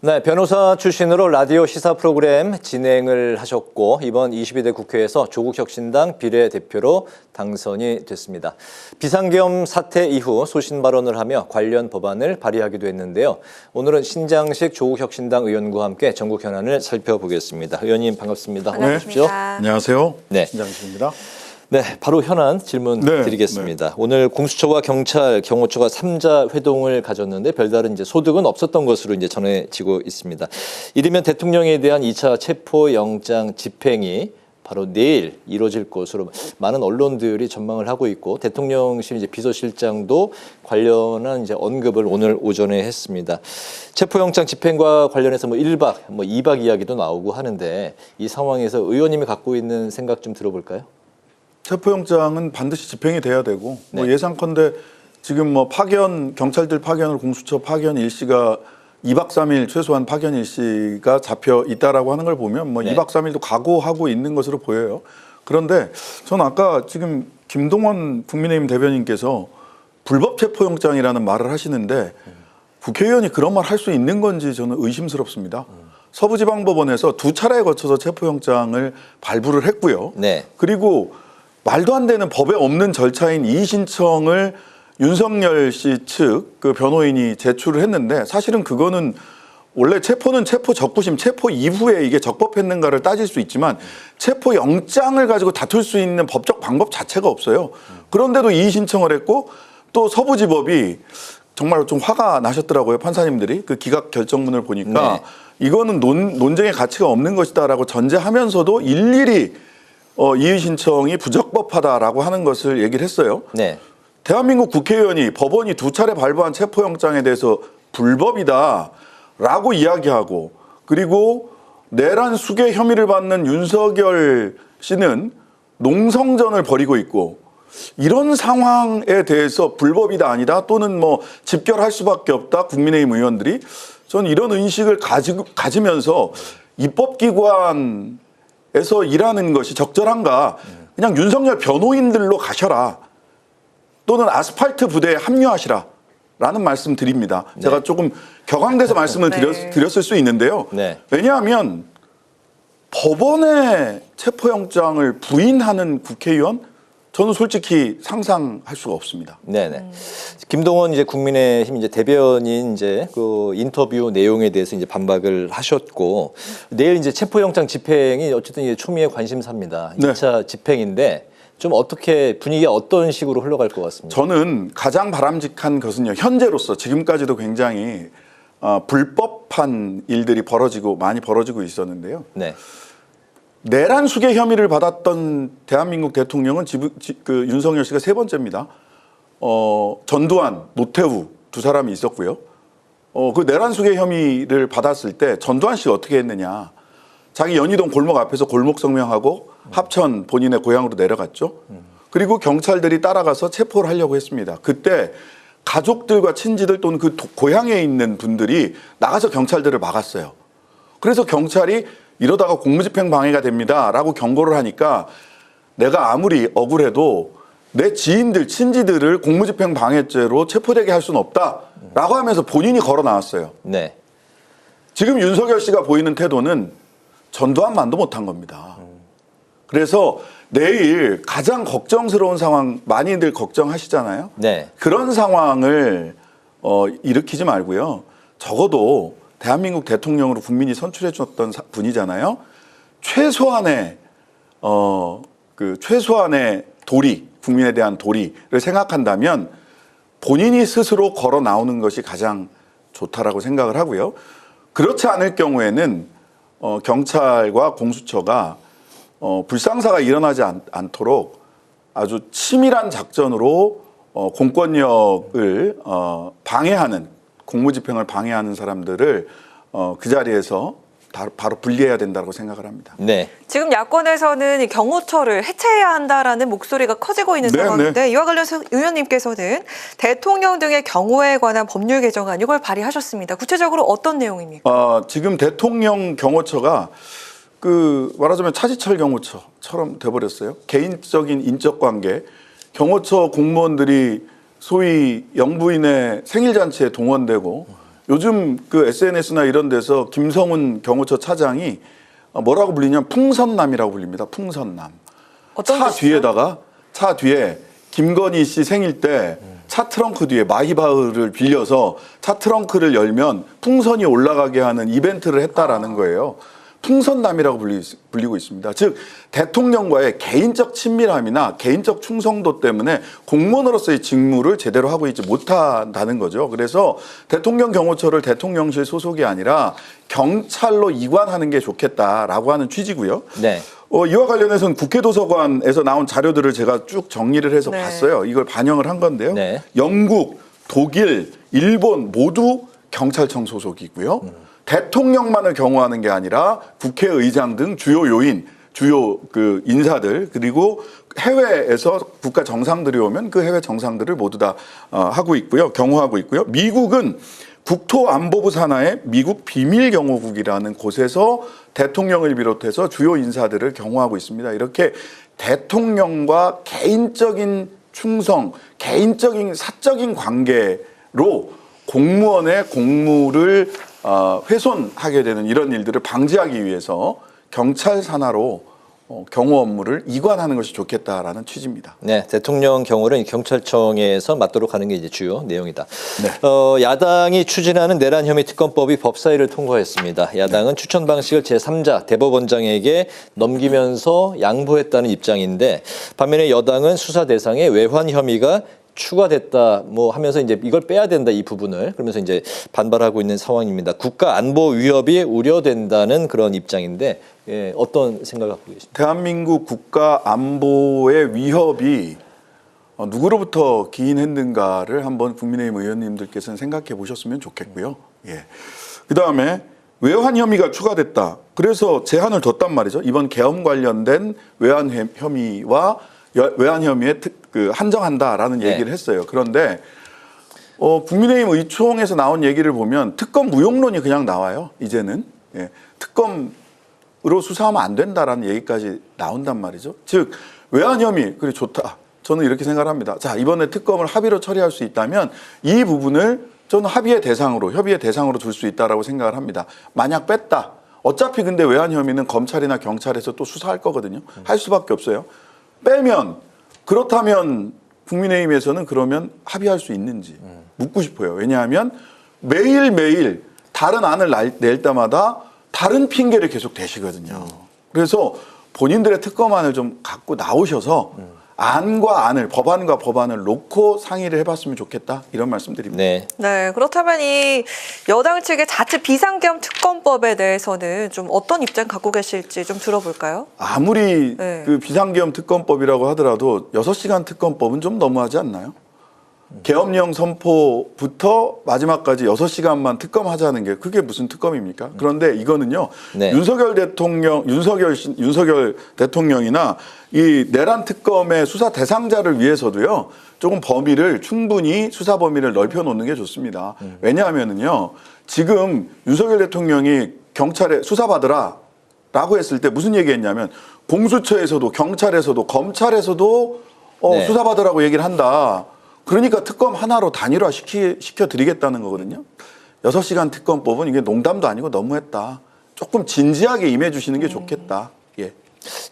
네, 변호사 출신으로 라디오 시사 프로그램 진행을 하셨고 이번 22대 국회에서 조국혁신당 비례대표로 당선이 됐습니다. 비상계엄 사태 이후 소신 발언을 하며 관련 법안을 발의하기도 했는데요. 오늘은 신장식 조국혁신당 의원과 함께 전국 현안을 살펴보겠습니다. 의원님 반갑습니다. 어서 오십시오. 안녕하세요. 네. 신장식입니다. 네, 바로 현안 질문 드리겠습니다. 오늘 공수처와 경찰, 경호처가 3자 회동을 가졌는데 별다른 이제 소득은 없었던 것으로 이제 전해지고 있습니다. 이르면 대통령에 대한 2차 체포영장 집행이 바로 내일 이루어질 것으로 많은 언론들이 전망을 하고 있고 대통령실 이제 비서실장도 관련한 이제 언급을 오늘 오전에 했습니다. 체포영장 집행과 관련해서 1박, 2박 이야기도 나오고 하는데 이 상황에서 의원님이 갖고 있는 생각 좀 들어볼까요? 체포영장은 반드시 집행이 돼야 되고 네. 예상컨대 지금 파견 경찰들 파견을 공수처 파견 일시가 2박 3일 최소한 파견 일시가 잡혀 있다라고 하는 걸 보면 네. 2박 3일도 각오하고 있는 것으로 보여요. 그런데 저는 아까 지금 김동원 국민의힘 대변인께서 불법 체포영장이라는 말을 하시는데 국회의원이 그런 말 할 수 있는 건지 저는 의심스럽습니다. 서부지방법원에서 2차례에 거쳐서 체포영장을 발부를 했고요. 네. 그리고 말도 안 되는 법에 없는 절차인 이의 신청을 윤석열 씨 측 그 변호인이 제출을 했는데 사실은 그거는 원래 체포는 체포 적부심, 체포 이후에 이게 적법했는가를 따질 수 있지만 체포 영장을 가지고 다툴 수 있는 법적 방법 자체가 없어요. 그런데도 이의 신청을 했고 또 서부지법이 정말 좀 화가 나셨더라고요. 판사님들이 그 기각 결정문을 보니까 네. 이거는 논쟁의 가치가 없는 것이다라고 전제하면서도 일일이 이의 신청이 부적법하다라고 하는 것을 얘기를 했어요. 네. 대한민국 국회의원이 법원이 2차례 발부한 체포영장에 대해서 불법이다라고 이야기하고 그리고 내란 수괴 혐의를 받는 윤석열 씨는 농성전을 벌이고 있고 이런 상황에 대해서 불법이다 아니다 또는 집결할 수밖에 없다 국민의힘 의원들이 저는 이런 인식을 가지면서 입법기관 에서 일하는 것이 적절한가? 그냥 윤석열 변호인들로 가셔라. 또는 아스팔트 부대에 합류하시라. 라는 말씀 드립니다. 네. 제가 조금 격앙돼서 말씀을 드렸을 수 있는데요. 네. 왜냐하면 법원의 체포영장을 부인하는 국회의원? 저는 솔직히 상상할 수가 없습니다. 네네. 김동원 이제 국민의힘 이제 대변인 이제 그 인터뷰 내용에 대해서 이제 반박을 하셨고 내일 이제 체포영장 집행이 어쨌든 이제 초미의 관심사입니다. 네. 2차 집행인데 좀 어떻게 분위기가 어떤 식으로 흘러갈 것 같습니다. 저는 가장 바람직한 것은요. 현재로서 지금까지도 굉장히 불법한 일들이 많이 벌어지고 있었는데요. 네. 내란 수괴 혐의를 받았던 대한민국 대통령은 윤석열 씨가 3번째입니다. 전두환, 노태우 2사람이 있었고요. 그 내란 수괴 혐의를 받았을 때 전두환 씨가 어떻게 했느냐. 자기 연희동 골목 앞에서 골목 성명하고 합천 본인의 고향으로 내려갔죠. 그리고 경찰들이 따라가서 체포를 하려고 했습니다. 그때 가족들과 친지들 또는 그 고향에 있는 분들이 나가서 경찰들을 막았어요. 그래서 경찰이 이러다가 공무집행 방해가 됩니다 라고 경고를 하니까 내가 아무리 억울해도 내 지인들, 친지들을 공무집행 방해죄로 체포되게 할 수는 없다 라고 하면서 본인이 걸어 나왔어요. 네. 지금 윤석열 씨가 보이는 태도는 전두환만도 못한 겁니다. 그래서 내일 가장 걱정스러운 상황 많이들 걱정하시잖아요. 네. 그런 상황을 일으키지 말고요. 적어도 대한민국 대통령으로 국민이 선출해 줬던 분이잖아요. 최소한의 도리, 국민에 대한 도리를 생각한다면 본인이 스스로 걸어 나오는 것이 가장 좋다라고 생각을 하고요. 그렇지 않을 경우에는 경찰과 공수처가 불상사가 일어나지 않도록 아주 치밀한 작전으로 공권력을 방해하는 공무집행을 방해하는 사람들을 그 자리에서 바로 분리해야 된다고 생각을 합니다. 네. 지금 야권에서는 이 경호처를 해체해야 한다라는 목소리가 커지고 있는 상황인데 이와 관련해서 의원님께서는 대통령 등의 경호에 관한 법률 개정안 이걸 발의하셨습니다. 구체적으로 어떤 내용입니까? 지금 대통령 경호처가 말하자면 차지철 경호처처럼 돼버렸어요. 개인적인 인적관계, 경호처 공무원들이 소위 영부인의 생일잔치에 동원되고 요즘 그 SNS나 이런 데서 김성훈 경호처 차장이 뭐라고 불리냐면 풍선남이라고 불립니다. 풍선남. 어떤 차 뒤에 김건희 씨 생일 때 차 트렁크 뒤에 마히바흐를 빌려서 차 트렁크를 열면 풍선이 올라가게 하는 이벤트를 했다라는 거예요. 풍선남이라고 불리고 있습니다. 즉 대통령과의 개인적 친밀함이나 개인적 충성도 때문에 공무원으로서의 직무를 제대로 하고 있지 못한다는 거죠. 그래서 대통령 경호처를 대통령실 소속이 아니라 경찰로 이관하는 게 좋겠다라고 하는 취지고요. 네. 이와 관련해서는 국회 도서관에서 나온 자료들을 제가 쭉 정리를 해서 네. 봤어요. 이걸 반영을 한 건데요. 네. 영국, 독일, 일본 모두 경찰청 소속이고요. 대통령만을 경호하는 게 아니라 국회의장 등 주요 요인, 주요 그 인사들 그리고 해외에서 국가 정상들이 오면 그 해외 정상들을 모두 다 하고 있고요. 경호하고 있고요. 미국은 국토안보부 산하의 미국 비밀경호국이라는 곳에서 대통령을 비롯해서 주요 인사들을 경호하고 있습니다. 이렇게 대통령과 개인적인 충성, 개인적인 사적인 관계로 공무원의 공무를 훼손하게 되는 이런 일들을 방지하기 위해서 경찰 산하로 경호 업무를 이관하는 것이 좋겠다라는 취지입니다. 네, 대통령 경호를 경찰청에서 맡도록 하는 게 이제 주요 내용이다. 네. 야당이 추진하는 내란 혐의 특검법이 법사위를 통과했습니다. 야당은 추천 방식을 제3자 대법원장에게 넘기면서 양보했다는 입장인데 반면에 여당은 수사 대상에 외환 혐의가 추가됐다 뭐 하면서 이제 이걸 빼야 된다 이 부분을 그러면서 이제 반발하고 있는 상황입니다. 국가 안보 위협이 우려된다는 그런 입장인데 예, 어떤 생각을 갖고 계십니까? 대한민국 국가 안보의 위협이 누구로부터 기인했는가를 한번 국민의힘 의원님들께서는 생각해 보셨으면 좋겠고요. 예. 그다음에 외환 혐의가 추가됐다. 그래서 제한을 뒀단 말이죠. 이번 계엄 관련된 외환 혐의와 외환 혐의에 한정한다라는 네. 얘기를 했어요. 그런데 국민의힘 의총에서 나온 얘기를 보면 특검 무용론이 그냥 나와요. 이제는 예. 특검으로 수사하면 안 된다라는 얘기까지 나온단 말이죠. 즉 외환 혐의 그래 좋다. 저는 이렇게 생각합니다. 자 이번에 특검을 합의로 처리할 수 있다면 이 부분을 저는 협의의 대상으로 둘 수 있다라고 생각을 합니다. 만약 뺐다. 어차피 근데 외환 혐의는 검찰이나 경찰에서 또 수사할 거거든요. 할 수밖에 없어요. 빼면 그렇다면 국민의힘에서는 그러면 합의할 수 있는지 묻고 싶어요. 왜냐하면 매일매일 다른 안을 낼 때마다 다른 핑계를 계속 대시거든요. 그래서 본인들의 특검안을 좀 갖고 나오셔서 안과 안을 법안과 법안을 놓고 상의를 해봤으면 좋겠다 이런 말씀드립니다. 네. 네, 그렇다면 이 여당 측의 자체 비상계엄 특검법에 대해서는 좀 어떤 입장 갖고 계실지 좀 들어볼까요? 아무리 네. 그 비상계엄 특검법이라고 하더라도 6시간 특검법은 좀 너무하지 않나요? 계엄령 선포부터 마지막까지 6시간만 특검하자는 게 그게 무슨 특검입니까? 그런데 이거는요. 네. 윤석열 대통령이나 이 내란 특검의 수사 대상자를 위해서도요. 조금 범위를 충분히 수사 범위를 넓혀 놓는 게 좋습니다. 왜냐하면은요. 지금 윤석열 대통령이 경찰에 수사받으라라고 했을 때 무슨 얘기했냐면 공수처에서도 경찰에서도 검찰에서도 네. 수사받으라고 얘기를 한다. 그러니까 특검 하나로 단일화 시켜드리겠다는 거거든요. 6시간 특검법은 이게 농담도 아니고 너무했다. 조금 진지하게 임해주시는 게 좋겠다. 예.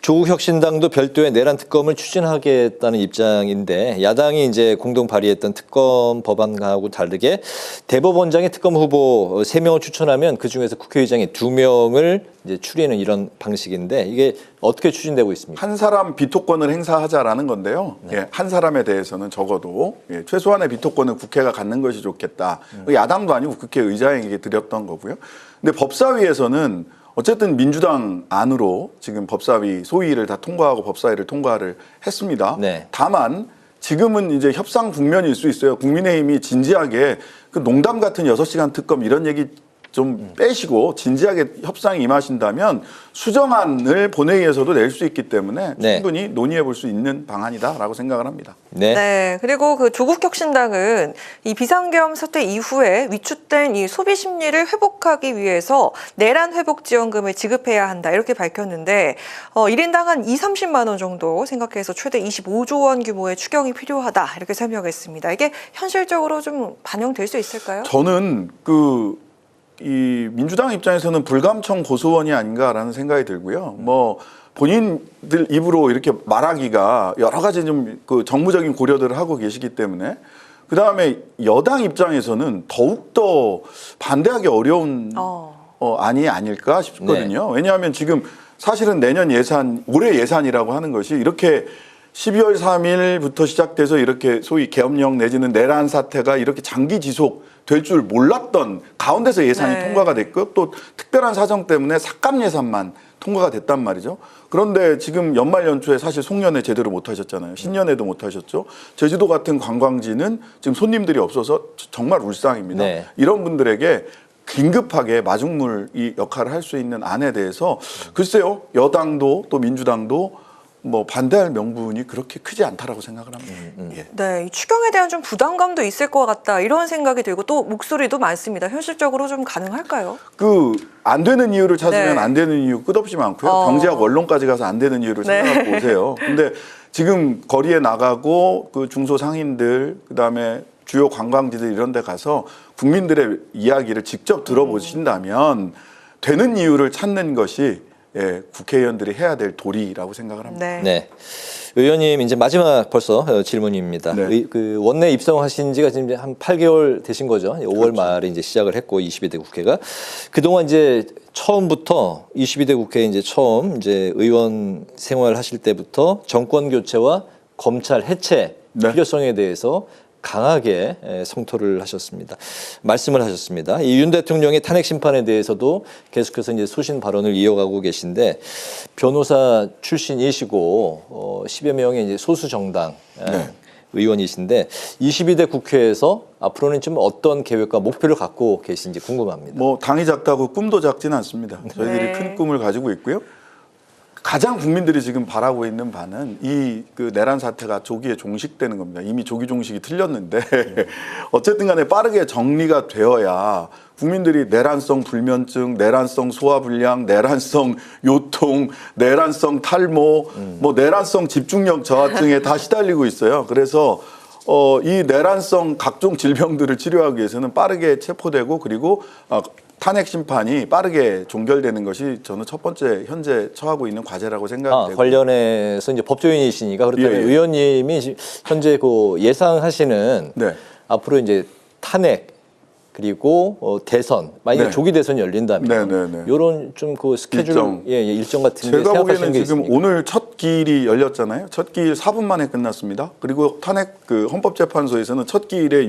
조국 혁신당도 별도의 내란 특검을 추진하겠다는 입장인데 야당이 이제 공동 발의했던 특검 법안하고 다르게 대법원장의 특검 후보 3명을 추천하면 그 중에서 국회의장이 2명을 이제 추리는 이런 방식인데 이게 어떻게 추진되고 있습니까? 한 사람 비토권을 행사하자라는 건데요. 네. 예, 한 사람에 대해서는 적어도 최소한의 비토권을 국회가 갖는 것이 좋겠다. 야당도 아니고 국회의장에게 드렸던 거고요. 근데 법사위에서는 어쨌든 민주당 안으로 지금 법사위 소위를 다 통과하고 법사위를 통과를 했습니다. 네. 다만 지금은 이제 협상 국면일 수 있어요. 국민의힘이 진지하게 그 농담 같은 6시간 특검 이런 얘기 좀 빼시고 진지하게 협상에 임하신다면 수정안을 본회의에서도 낼 수 있기 때문에 네. 충분히 논의해 볼 수 있는 방안이다라고 생각을 합니다. 네. 네. 그리고 그 조국혁신당은 이 비상계엄 사태 이후에 위축된 이 소비 심리를 회복하기 위해서 내란 회복 지원금을 지급해야 한다 이렇게 밝혔는데 1인당 한 2~30만 원 정도 생각해서 최대 25조 원 규모의 추경이 필요하다 이렇게 설명했습니다. 이게 현실적으로 좀 반영될 수 있을까요? 저는 이 민주당 입장에서는 불감청 고소원이 아닌가라는 생각이 들고요. 뭐 본인들 입으로 이렇게 말하기가 여러 가지 좀 정무적인 고려들을 하고 계시기 때문에 그 다음에 여당 입장에서는 더욱더 반대하기 어려운 안이 아닐까 싶거든요. 네. 왜냐하면 지금 사실은 내년 예산, 올해 예산이라고 하는 것이 이렇게 12월 3일부터 시작돼서 이렇게 소위 계엄령 내지는 내란 사태가 이렇게 장기 지속될 줄 몰랐던 가운데서 예산이 네. 통과가 됐고 또 특별한 사정 때문에 삭감 예산만 통과가 됐단 말이죠. 그런데 지금 연말 연초에 사실 송년회 제대로 못 하셨잖아요. 신년회도 못 하셨죠. 제주도 같은 관광지는 지금 손님들이 없어서 정말 울상입니다. 네. 이런 분들에게 긴급하게 마중물 이 역할을 할 수 있는 안에 대해서 글쎄요. 여당도 또 민주당도 뭐 반대할 명분이 그렇게 크지 않다라고 생각을 합니다. 예. 네, 이 추경에 대한 좀 부담감도 있을 것 같다 이런 생각이 들고 또 목소리도 많습니다. 현실적으로 좀 가능할까요? 안 되는 이유를 찾으면 네. 안 되는 이유 끝없이 많고요. 경제학 원론까지 가서 안 되는 이유를 네. 생각해 보세요. 근데 지금 거리에 나가고 중소상인들 그다음에 주요 관광지들 이런 데 가서 국민들의 이야기를 직접 들어보신다면 되는 이유를 찾는 것이 국회의원들이 해야 될 도리라고 생각을 합니다. 네. 네. 의원님 이제 마지막 벌써 질문입니다. 네. 그 원내 입성하신 지가 지금 한 8개월 되신 거죠. 5월 말에 이제 시작을 했고 22대 국회가 그동안 이제 처음부터 22대 국회 이제 처음 이제 의원 생활하실 때부터 정권 교체와 검찰 해체 네. 필요성에 대해서 강하게 성토를 하셨습니다. 말씀을 하셨습니다. 이 윤 대통령의 탄핵 심판에 대해서도 계속해서 이제 소신 발언을 이어가고 계신데 변호사 출신이시고 10여 명의 이제 소수 정당 네. 의원이신데 22대 국회에서 앞으로는 좀 어떤 계획과 목표를 갖고 계신지 궁금합니다. 뭐 당이 작다고 꿈도 작지는 않습니다. 저희들이 네. 큰 꿈을 가지고 있고요. 가장 국민들이 지금 바라고 있는 바는 이 내란 사태가 조기에 종식되는 겁니다. 이미 조기 종식이 틀렸는데 어쨌든 간에 빠르게 정리가 되어야 국민들이 내란성 불면증, 내란성 소화불량, 내란성 요통, 내란성 탈모, 뭐 내란성 집중력 저하증에 다 시달리고 있어요. 그래서 이 내란성 각종 질병들을 치료하기 위해서는 빠르게 체포되고 그리고 탄핵 심판이 빠르게 종결되는 것이 저는 첫 번째 현재 처하고 있는 과제라고 생각되고 관련해서 이제 법조인이시니까 그렇다면 예, 예. 의원님이 현재 예상하시는 네. 앞으로 이제 탄핵 그리고 대선 만약에 네. 조기 대선이 열린다면 네, 네, 네. 이런 좀 스케줄 일정 같은 게 제가 생각하시는 보기에는 게 지금 있습니까? 오늘 첫 기일이 열렸잖아요. 첫 기일 4분 만에 끝났습니다. 그리고 탄핵 헌법재판소에서는 첫 기일에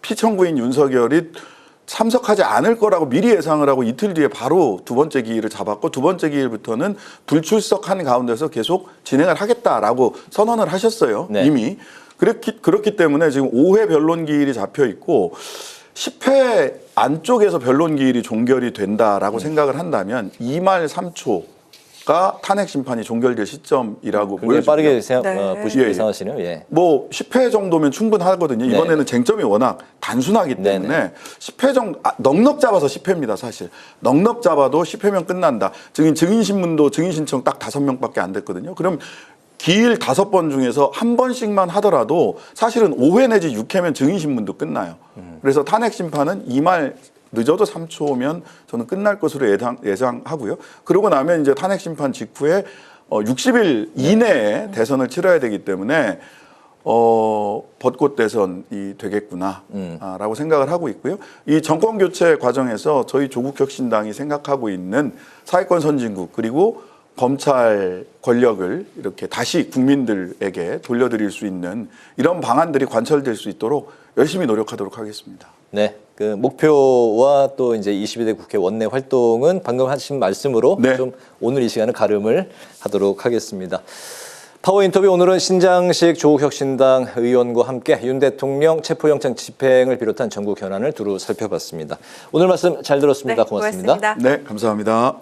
피청구인 윤석열이 참석하지 않을 거라고 미리 예상을 하고 이틀 뒤에 바로 두 번째 기일을 잡았고 두 번째 기일부터는 불출석한 가운데서 계속 진행을 하겠다라고 선언을 하셨어요. 네. 이미. 그렇기 때문에 지금 5회 변론 기일이 잡혀 있고 10회 안쪽에서 변론 기일이 종결이 된다라고 생각을 한다면 2말 3초가 탄핵 심판이 종결될 시점이라고 굉장히 보여집니다. 빠르게 네. 보시고 예, 예. 예상하시네요. 예. 뭐 10회 정도면 충분하거든요. 네. 이번에는 쟁점이 워낙 단순하기 때문에 네네. 10회 정도 넉넉 잡아서 10회입니다. 사실 넉넉 잡아도 10회면 끝난다. 증인신문도 증인신청 딱 5명밖에 안 됐거든요. 그럼 기일 5번 중에서 한 번씩만 하더라도 사실은 5회 내지 6회면 증인신문도 끝나요. 그래서 탄핵 심판은 2말 늦어도 3초면 저는 끝날 것으로 예상하고요. 그러고 나면 이제 탄핵 심판 직후에 60일 이내에 대선을 치러야 되기 때문에 벚꽃 대선이 되겠구나라고 생각을 하고 있고요. 이 정권 교체 과정에서 저희 조국혁신당이 생각하고 있는 사회권 선진국 그리고 검찰 권력을 이렇게 다시 국민들에게 돌려드릴 수 있는 이런 방안들이 관철될 수 있도록 열심히 노력하도록 하겠습니다. 네, 그 목표와 또 이제 22대 국회 원내 활동은 방금 하신 말씀으로 네. 좀 오늘 이 시간은 가름을 하도록 하겠습니다. 파워인터뷰 오늘은 신장식 조국혁신당 의원과 함께 윤 대통령 체포영장 집행을 비롯한 전국 현안을 두루 살펴봤습니다. 오늘 말씀 잘 들었습니다. 네, 고맙습니다. 고맙습니다. 네, 감사합니다.